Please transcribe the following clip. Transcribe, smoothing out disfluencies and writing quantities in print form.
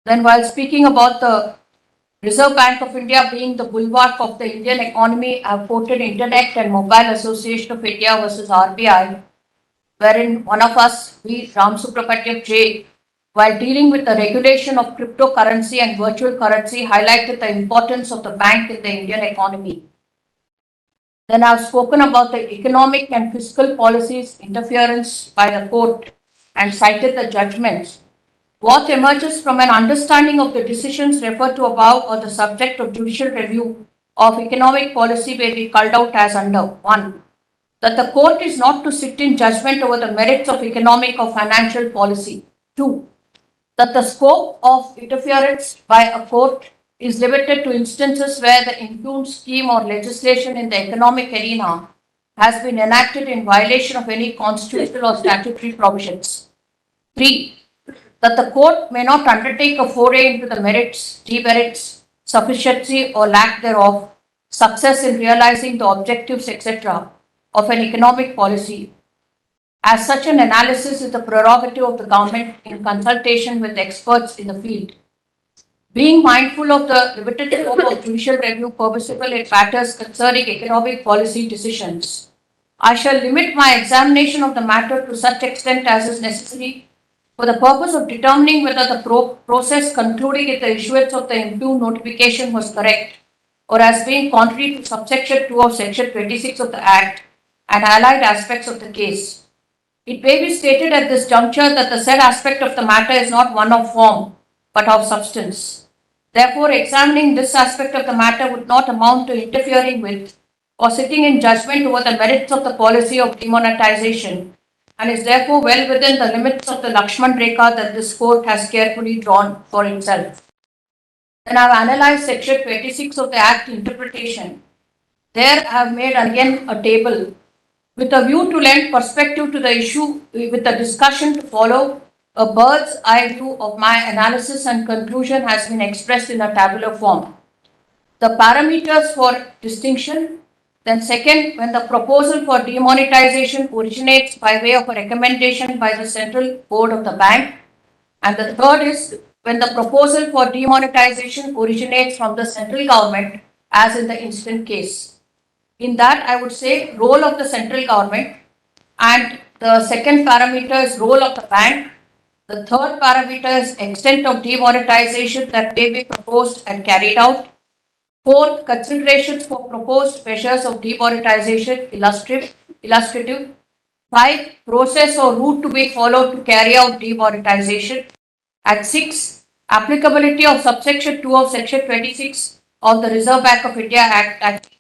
Then, while speaking about the Reserve Bank of India being the bulwark of the Indian economy, I have quoted Internet and Mobile Association of India versus RBI, wherein one of us, we, Ram Subrahmanyam J, while dealing with the regulation of cryptocurrency and virtual currency, highlighted the importance of the bank in the Indian economy. Then I've spoken about the economic and fiscal policies interference by the court and cited the judgments. What emerges from an understanding of the decisions referred to above or the subject of judicial review of economic policy may be culled out as under 1. That the court is not to sit in judgment over the merits of economic or financial policy. 2. That the scope of interference by a court is limited to instances where the impugned scheme or legislation in the economic arena has been enacted in violation of any constitutional or statutory provisions. 3. That the court may not undertake a foray into the merits, demerits, sufficiency or lack thereof, success in realizing the objectives, etc., of an economic policy. As such, an analysis is the prerogative of the government in consultation with experts in the field. Being mindful of the limited scope of judicial review permissible in matters concerning economic policy decisions, I shall limit my examination of the matter to such extent as is necessary for the purpose of determining whether the process concluding in the issuance of the impugned notification was correct or as being contrary to subsection 2 of section 26 of the Act and allied aspects of the case. It may be stated at this juncture that the said aspect of the matter is not one of form but of substance. Therefore, examining this aspect of the matter would not amount to interfering with or sitting in judgment over the merits of the policy of demonetization, and is therefore well within the limits of the Lakshman Rekha that this court has carefully drawn for itself. Then I have analyzed section 26 of the Act interpretation. There I have made again a table with a view to lend perspective to the issue with the discussion to follow. A bird's eye view of my analysis and conclusion has been expressed in a tabular form. The parameters for distinction. Then second, when the proposal for demonetization originates by way of a recommendation by the Central Board of the Bank. And the third is when the proposal for demonetization originates from the central government, as in the instant case. In that, I would say role of the central government, and the second parameter is role of the bank. The third parameter is extent of demonetization that may be proposed and carried out. Fourth, considerations for proposed measures of demonetization illustrative. 5, process or route to be followed to carry out demonetization. And 6, applicability of subsection 2 of section 26 of the Reserve Bank of India Act